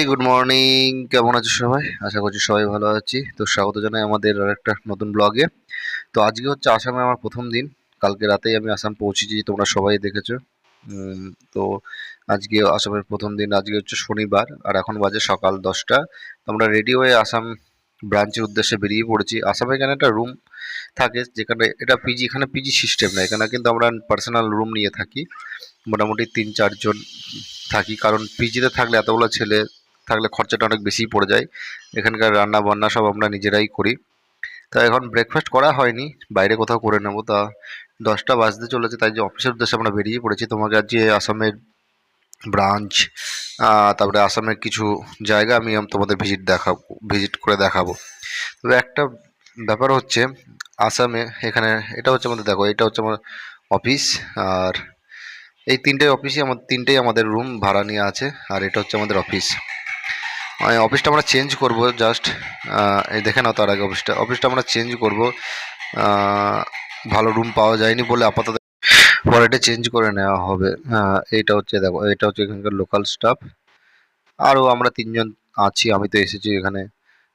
Good morning. কেমন আছো সবাই? আশা করছি সবাই ভালো আছি। তো স্বাগত জানাই আমাদের আরেকটা নতুন ব্লগে। তো আজকে হচ্ছে আসামে আমার প্রথম দিন। কালকে রাতেই আমি আসাম পৌঁছেছি, তোমরা সবাই দেখেছো। উম, তো আজকে আসামের প্রথম দিন। আজকে হচ্ছে শনিবার আর এখন বাজে সকাল 10টা। তো আমরা রেডি হয়ে আসাম ব্রাঞ্চের উদ্দেশ্যে বেরিয়ে পড়েছি। আসামে এখানে একটা রুম থাকে, যেখানে এটা পিজি, এখানে পিজি সিস্টেম না, এখানে কিন্তু আমরা পার্সোনাল রুম নিয়ে থাকি। মোটামুটি 3-4 জন থাকি, কারণ পিজিতে থাকলে এতগুলো ছেলে থাকলে খরচাটা অনেক বেশি পড়ে যায়। এখানকার রান্না বান্না সব আমরা নিজেরাই করি। তা এখন ব্রেকফাস্ট করা হয়নি, বাইরে কোথাও করে নেবো। তা 10টা বাজতে চলেছে, তাই যে অফিসের উদ্দেশ্যে আমরা বেরিয়ে পড়েছি। তোমাকে আজ যে আসামের ব্রাঞ্চ, তারপরে আসামের কিছু জায়গা আমি তোমাদের ভিজিট করে দেখাবো। তবে একটা ব্যাপার হচ্ছে আসামে, এখানে এটা হচ্ছে আমাদের, দেখো এটা হচ্ছে আমার অফিস। আর এই তিনটেই আমাদের রুম ভাড়া নিয়ে আছে। আর এটা হচ্ছে আমাদের অফিস। অফিসটা আমরা চেঞ্জ করব জাস্ট, এই দেখে নাও। তার আগে অফিসটা আমরা চেঞ্জ করব। ভালো রুম পাওয়া যায়নি বলে আপাতত পরে এটা চেঞ্জ করে নেওয়া হবে। এইটা হচ্ছে, দেখো এটা হচ্ছে এখানকার লোকাল স্টাফ। আরও আমরা 3 জন আছি। আমি তো এসেছি এখানে,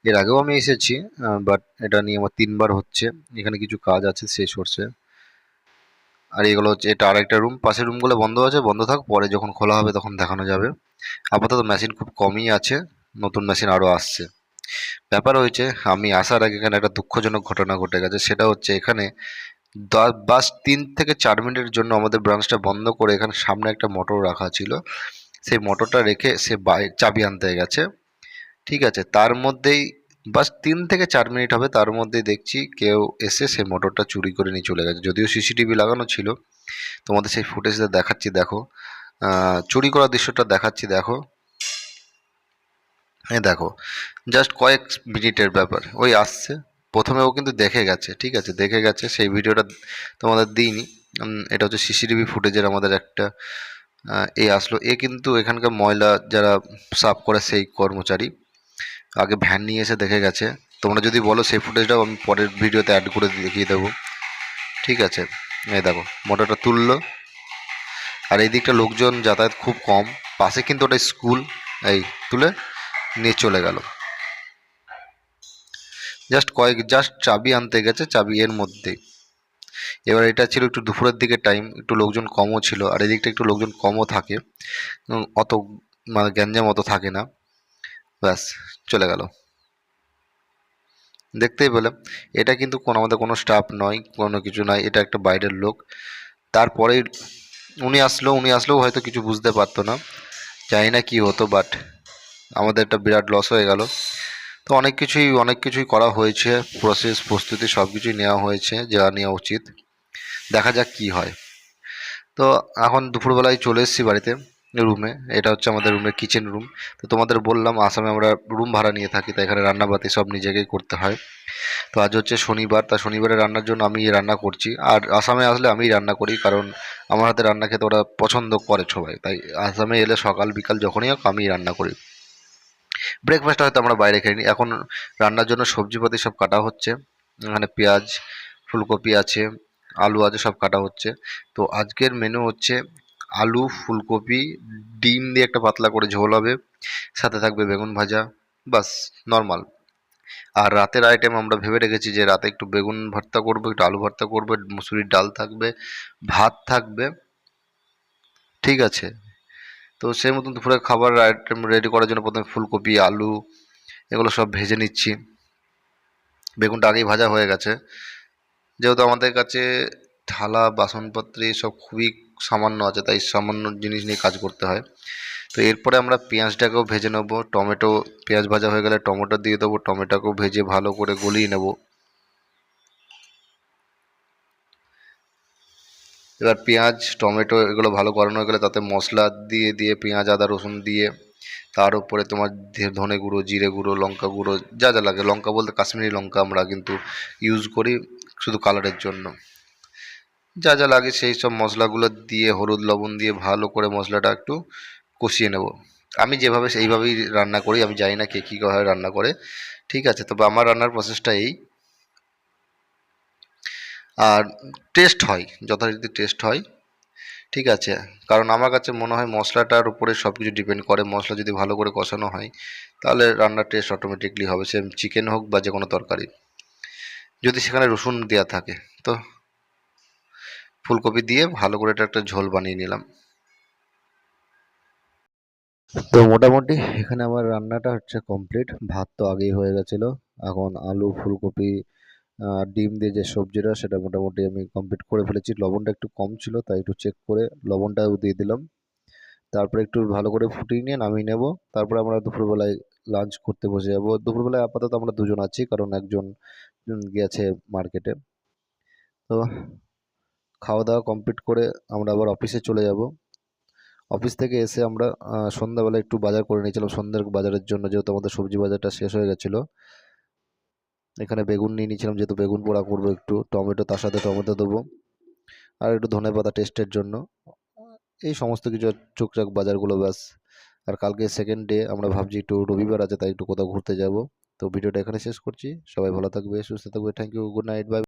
এর আগেও আমি এসেছি, বাট এটা নিয়ে আমার 3বার হচ্ছে। এখানে কিছু কাজ আছে শেষ হচ্ছে। আর এগুলো হচ্ছে, এটা আরেকটা রুম। পাশের রুমগুলো বন্ধ আছে, বন্ধ থাক, পরে যখন খোলা হবে তখন দেখানো যাবে। আপাতত মেশিন খুব কমই আছে, নতুন মেশিন আরও আসছে। ব্যাপার হয়েছে, আমি আসার আগে এখানে একটা দুঃখজনক ঘটনা ঘটে গেছে। সেটা হচ্ছে এখানে বাস 3 থেকে 4 মিনিটের জন্য আমাদের ব্রাঞ্চটা বন্ধ করে এখানে সামনে একটা মোটর রাখা ছিল। সেই মোটরটা রেখে সে চাবি আনতে গেছে। ঠিক আছে, তার মধ্যেই বাস 3 থেকে 4 মিনিট হবে, তার মধ্যেই দেখছি কেউ এসে সেই মোটরটা চুরি করে নিয়ে চলে গেছে। যদিও সিসিটিভি লাগানো ছিল, তোমাদের সেই ফুটেজটা দেখাচ্ছি, দেখো। চুরি করার দৃশ্যটা দেখাচ্ছি, দেখো। হ্যাঁ দেখো, জাস্ট কয়েক মিনিটের ব্যাপার, ওই আসছে। প্রথমে ও কিন্তু দেখে গেছে, ঠিক আছে, দেখে গেছে। সেই ভিডিওটা তোমাদের দিইনি। এটা হচ্ছে সিসিটিভি ফুটেজের আমাদের একটা। এ আসলো, এ কিন্তু এখানকার ময়লা যারা সাফ করে সেই কর্মচারী। আগে ভ্যান নিয়ে এসে দেখে গেছে। তোমরা যদি বলো সেই ফুটেজটাও আমি পরের ভিডিওতে অ্যাড করে দেখিয়ে দেবো। ঠিক আছে, এই দেখো মোটরটা তুললো। আর এই দিকটা লোকজন যাতায়াত খুব কম। পাশে কিন্তু ওটা স্কুল। এই তুলে নিয়ে চলে গেল। জাস্ট চাবি আনতে গেছে, চাবি এর মধ্যেই। এবার এটা ছিল একটু দুপুরের দিকে টাইম, একটু লোকজন কমও ছিল। আর এদিকটা একটু লোকজন কমও থাকে, অত মানে গ্যাঞ্জাম অত থাকে না। ব্যাস, চলে গেল। দেখতেই পেলাম এটা কিন্তু আমাদের কোনো স্টাফ নয়, কোনো কিছু নয়, এটা একটা বাইরের লোক। তারপরে উনি আসলেও হয়তো কিছু বুঝতে পারতো না, জানি না কি হতো। বাট আমাদের একটা বিরাট লস হয়ে গেল। তো অনেক কিছুই করা হয়েছে, প্রস্তুতি সব কিছুই নেওয়া হয়েছে, যা নেওয়া উচিত। দেখা যাক কি হয়। তো এখন দুপুরবেলায় চলে এসেছি বাড়িতে, রুমে। এটা হচ্ছে আমাদের রুমের কিচেন রুম। তো তোমাদের বললাম আসামে আমরা রুম ভাড়া নিয়ে থাকি, তাই এখানে রান্নাবাতি সব নিজেকেই করতে হয়। তো আজ হচ্ছে শনিবার, তা শনিবারে রান্নার জন্য আমি রান্না করছি। আর আসামে আসলে আমিই রান্না করি, কারণ আমার হাতে রান্না খেতে ওরা পছন্দ করে সবাই। তাই আসামে এলে সকাল বিকাল যখনই হোক আমিই রান্না করি। ব্রেকফাস্ট হয়তো আমরা বাইরে খাই নি। এখন রান্নার জন্য সবজিপাতি সব কাটা হচ্ছে। এখানে পেঁয়াজ, ফুলকপি আছে, আলু আছে, সব কাটা হচ্ছে। তো আজকের মেনু হচ্ছে আলু, ফুলকপি, ডিম দিয়ে একটা পাতলা করে ঝোল হবে, সাথে থাকবে বেগুন ভাজা। বাস, নর্মাল। আর রাতের আইটেম আমরা ভেবে রেখেছি যে রাতে একটু বেগুন ভর্তা করবো, একটু আলু ভর্তা করবো, মুসুরির ডাল থাকবে, ভাত থাকবে। ঠিক আছে, তো সেই মতন দুপুরে খাবার আইটেম রেডি করার জন্য প্রথমে ফুলকপি, আলু এগুলো সব ভেজে নিচ্ছি। বেগুনটা আগেই ভাজা হয়ে গেছে। যেহেতু আমাদের কাছে থালা বাসনপত্র সব খুবই সামান্য আছে, তাই সামান্য জিনিস নিয়ে কাজ করতে হয়। তো এরপরে আমরা পেঁয়াজটাকেও ভেজে নেবো। পেঁয়াজ ভাজা হয়ে গেলে টমেটো দিয়ে দেবো, টমেটোকেও ভেজে ভালো করে গলিয়ে নেব। এবার পেঁয়াজ টমেটো এগুলো ভালো করানো হয়ে গেলে তাতে মশলা দিয়ে দিয়ে পেঁয়াজ আদা রসুন দিয়ে, তার উপরে তোমার ধনে গুঁড়ো, জিরে গুঁড়ো, লঙ্কা গুঁড়ো, যা যা লাগে, লঙ্কা বলতে কাশ্মীরি লঙ্কা আমরা কিন্তু ইউজ করি শুধু কালারের জন্য। যা যা লাগে সেই সব মশলাগুলো দিয়ে, হলুদ লবণ দিয়ে ভালো করে মশলাটা একটু কষিয়ে নেব। আমি যেভাবে সেইভাবেই রান্না করি, আমি জানি না কে কীভাবে রান্না করে। ঠিক আছে, তবে আমার রান্নার প্রসেসটা এই। আর টেস্ট হয়, যথারীতি টেস্ট হয়। ঠিক আছে, কারণ আমার কাছে মনে হয় মশলাটার উপরে সব কিছু ডিপেন্ড করে। মশলা যদি ভালো করে কষানো হয় তাহলে রান্নার টেস্ট অটোমেটিকলি হবে, সে চিকেন হোক বা যে কোনো তরকারি, যদি সেখানে রসুন দেওয়া থাকে। তো ফুলকপি দিয়ে ভালো করে এটা একটা ঝোল বানিয়ে নিলাম। তো মোটামুটি এখানে আমার রান্নাটা হচ্ছে কমপ্লিট। ভাত তো আগেই হয়ে গেছিলো। এখন আলু ফুলকপি ডিম দিয়ে যে সবজিটা সেটা মোটামুটি আমি কমপ্লিট করে ফেলেছি। লবণটা একটু কম ছিল তাই একটু চেক করে লবণটাও দিয়ে দিলাম। তারপরে একটু ভালো করে ফুটিয়ে নিয়ে নামিয়ে নেব। তারপরে আমরা দুপুরবেলায় লাঞ্চ করতে বসে যাব। দুপুরবেলায় আপাতত আমরা দুজন আছি, কারণ একজন গেছে মার্কেটে। তো খাওয়া দাওয়া কমপ্লিট করে আমরা আবার অফিসে চলে যাব। অফিস থেকে এসে আমরা সন্ধ্যাবেলা একটু বাজার করে নিয়েছিলাম সন্ধ্যের বাজারের জন্য, যেহেতু আমাদের সবজি বাজারটা শেষ হয়ে গেছিলো। এখানে বেগুন নিয়ে নিয়েছিলাম, যেহেতু বেগুন পোড়া করবো, একটু টমেটো, তার সাথে টমেটো দেবো, আর একটু ধনেপাতা টেস্টের জন্য। এই সমস্ত কিছু টুকটাক বাজারগুলো ব্যাস। আর কালকে সেকেন্ড ডে, আমরা ভাবছি একটু রবিবার আছে তাই একটু কোথাও ঘুরতে যাব। তো ভিডিওটা এখানে শেষ করছি। সবাই ভালো থাকবে, সুস্থ থাকবে। Thank you, good night, by.